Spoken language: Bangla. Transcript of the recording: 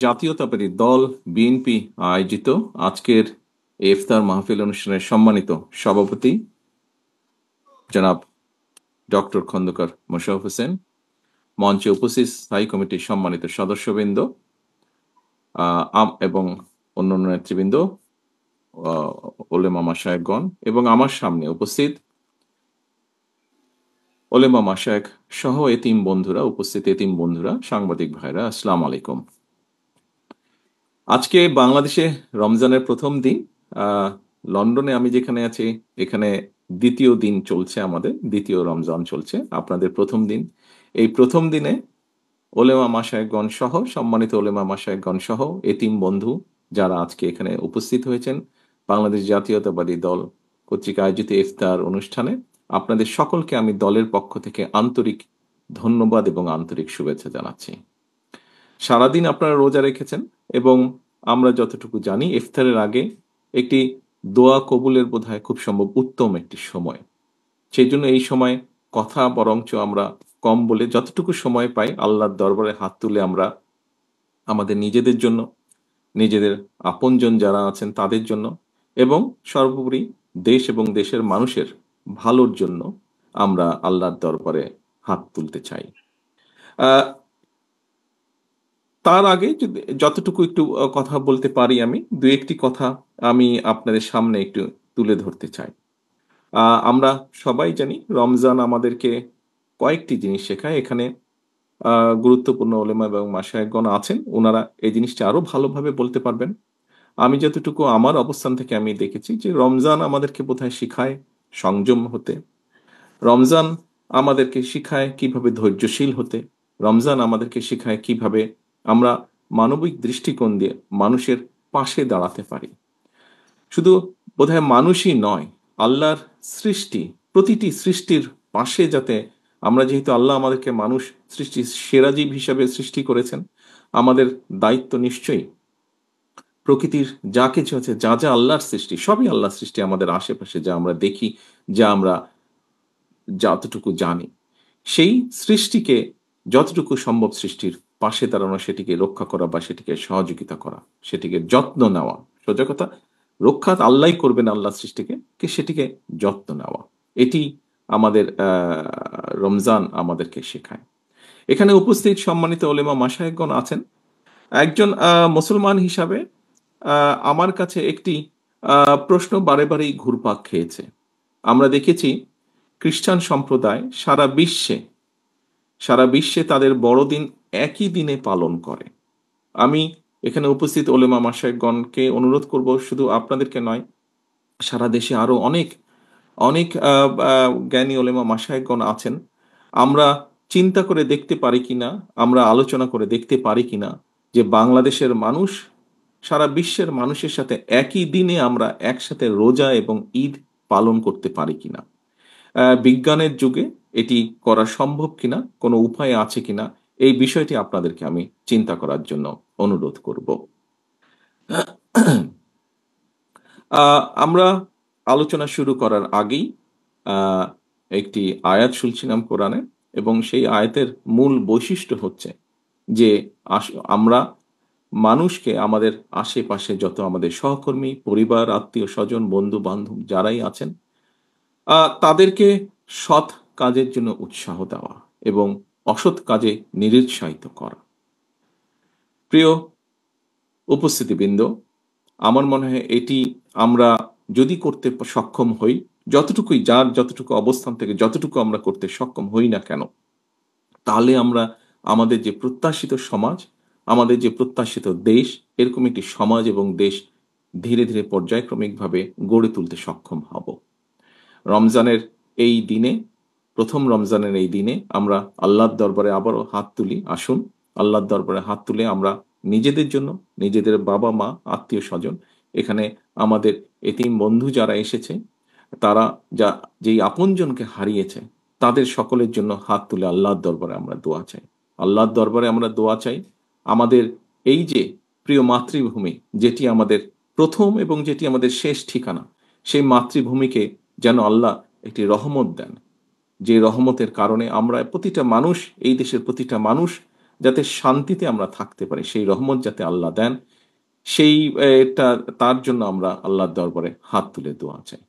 জাতীয়তাবাদী দল বিএনপি আয়োজিত আজকের এই ইফতার মাহফিল অনুষ্ঠানের সম্মানিত সভাপতি জনাব ডক্টর খন্দকার মোশাররফ হোসেন, মঞ্চে উপস্থিত স্থায়ী কমিটির সম্মানিত সদস্যবৃন্দ এবং অন্যান্য নেতৃবৃন্দ, ওলেমা মাশায়েখগণ এবং আমার সামনে উপস্থিত ওলেমা মাশায়েখ সহ এতিম বন্ধুরা, সাংবাদিক ভাইরা, আসসালামু আলাইকুম। আজকে বাংলাদেশে রমজানের প্রথম দিন। লন্ডনে আমি যেখানে আছি এখানে দ্বিতীয় দিন চলছে, আমাদের দ্বিতীয় রমজান চলছে, আপনাদের প্রথম দিন। এই প্রথম দিনে ওলেমা মাশায়েখগণ সহ, সম্মানিত ওলেমা মাশায়েখগণ সহ এতিম বন্ধু যারা আজকে এখানে উপস্থিত হয়েছেন বাংলাদেশ জাতীয়তাবাদী দল কর্তৃক আয়োজিত ইফতার অনুষ্ঠানে, আপনাদের সকলকে আমি দলের পক্ষ থেকে আন্তরিক ধন্যবাদ এবং আন্তরিক শুভেচ্ছা জানাচ্ছি। সারাদিন আপনারা রোজা রেখেছেন এবং আমরা যতটুকু জানি ইফতারের আগে একটি দোয়া কবুলের বোধহয় খুব সম্ভব উত্তম একটি সময়। সেই জন্য এই সময় কথা বরঞ্চ আমরা কম বলে যতটুকু সময় পাই আল্লাহর দরবারে হাত তুলে আমরা আমাদের নিজেদের জন্য, নিজেদের আপনজন যারা আছেন তাদের জন্য এবং সর্বোপরি দেশ এবং দেশের মানুষের ভালোর জন্য আমরা আল্লাহর দরবারে হাত তুলতে চাই। আহ তার আগে যতটুকু একটু কথা বলতে পারি, আমি দু একটি কথা আমি আপনাদের সামনে একটু তুলে ধরতে চাই। আমরা সবাই জানি রমজান আমাদেরকে কয়েকটি জিনিস শেখায়। এখানে গুরুত্বপূর্ণ ওলেমা এবং মাশায়েখগণ আছেন, ওনারা এই জিনিসটা আরো ভালোভাবে বলতে পারবেন। আমি যতটুকু আমার অবস্থান থেকে আমি দেখেছি যে রমজান আমাদেরকে বোধহয় শিখায় সংযম হতে, রমজান আমাদেরকে শিখায় কিভাবে ধৈর্যশীল হতে, রমজান আমাদেরকে শিখায় কিভাবে আমরা মানবিক দৃষ্টিকোণ দিয়ে মানুষের পাশে দাঁড়াতে পারি। শুধু বোধহয় মানুষই নয়, আল্লাহর সৃষ্টি, প্রতিটি সৃষ্টির পাশে যাতে আমরা, যেহেতু আল্লাহ আমাদেরকে মানুষ সৃষ্টির সেরা জীব হিসাবে সৃষ্টি করেছেন, আমাদের দায়িত্ব নিশ্চয়ই প্রকৃতির যা কিছু আছে, যা যা আল্লাহর সৃষ্টি, সবই আল্লাহর সৃষ্টি, আমাদের আশেপাশে যা আমরা দেখি, যা আমরা যতটুকু জানি, সেই সৃষ্টিকে যতটুকু সম্ভব সৃষ্টির পাশে দাঁড়ানো, সেটিকে রক্ষা করা বা সেটিকে সহযোগিতা করা, সেটিকে যত্ন নেওয়া। সোজা কথা, রক্ষা আল্লাহ করবেন আল্লাহ সৃষ্টিকে, সেটিকে যত্ন নেওয়া, এটি আমাদের রমজান আমাদেরকে শেখায়। এখানে উপস্থিত সম্মানিত ওলেমা মাশায়েখগণ আছেন। একজন মুসলমান হিসাবে আমার কাছে একটি প্রশ্ন বারে বারেই ঘুরপাক খেয়েছে। আমরা দেখেছি খ্রিস্টান সম্প্রদায় সারা বিশ্বে তাদের বড়দিন একই দিনে পালন করে। আমি এখানে উপস্থিত ওলেমা মাশায়েখগণকে অনুরোধ করব, শুধু আপনাদেরকে নয়, সারা দেশে আরো অনেক অনেক জ্ঞানী ওলেমা মাশায়েখগণ আছেন। আমরা চিন্তা করে দেখতে পারি কিনা, আমরা আলোচনা করে দেখতে পারি কিনা যে বাংলাদেশের মানুষ সারা বিশ্বের মানুষের সাথে একই দিনে আমরা একসাথে রোজা এবং ঈদ পালন করতে পারি কিনা, বিজ্ঞানের যুগে এটি করা সম্ভব কিনা, কোনো উপায় আছে কিনা, এই বিষয়টি আপনাদেরকে আমি চিন্তা করার জন্য অনুরোধ করব। আমরা আলোচনা শুরু করার আগেই একটি আয়াত শুনছিলাম কোরআনে, এবং সেই আয়াতের মূল বৈশিষ্ট্য হচ্ছে যে আমরা মানুষকে, আমাদের আশেপাশে যত আমাদের সহকর্মী, পরিবার, আত্মীয় স্বজন, বন্ধু বান্ধব যারাই আছেন, তাদেরকে সৎ কাজের জন্য উৎসাহ দেওয়া এবং অসৎ কাজে নিরুৎসাহিত করা। প্রিয় উপস্থিতিবৃন্দ, আমার মনে হয় এটি আমরা যদি করতে সক্ষম হই, যতটুকুই, যার যতটুকু অবস্থান থেকে যতটুকু আমরা করতে সক্ষম হই না কেন, তাহলে আমরা আমাদের যে প্রত্যাশিত সমাজ, আমাদের যে প্রত্যাশিত দেশ, এরকম একটি সমাজ এবং দেশ ধীরে ধীরে পর্যায়ক্রমিকভাবে গড়ে তুলতে সক্ষম হব। রমজানের এই দিনে, প্রথম রমজানের এই দিনে আমরা আল্লাহর দরবারে আবারও হাত তুলি। আসুন আল্লাহর দরবারে হাত তুলে আমরা নিজেদের জন্য, নিজেদের বাবা মা, আত্মীয় স্বজন, এখানে আমাদের এতিম বন্ধু যারা এসেছে, তারা যেই আপনজনকে হারিয়েছে, তাদের সকলের জন্য হাত তুলে আল্লাহর দরবারে আমরা দোয়া চাই। আল্লাহর দরবারে আমরা দোয়া চাই আমাদের এই যে প্রিয় মাতৃভূমি, যেটি আমাদের প্রথম এবং যেটি আমাদের শেষ ঠিকানা, সেই মাতৃভূমিকে যেন আল্লাহ একটি রহমত দেন, যে রহমতের কারণে আমরা প্রতিটা মানুষ, এই দেশের প্রতিটা মানুষ যাতে শান্তিতে আমরা থাকতে পারি, সেই রহমত যাতে আল্লাহ দেন, সেই এটা তার জন্য আমরা আল্লাহর দরবারে হাত তুলে দোয়া চাই।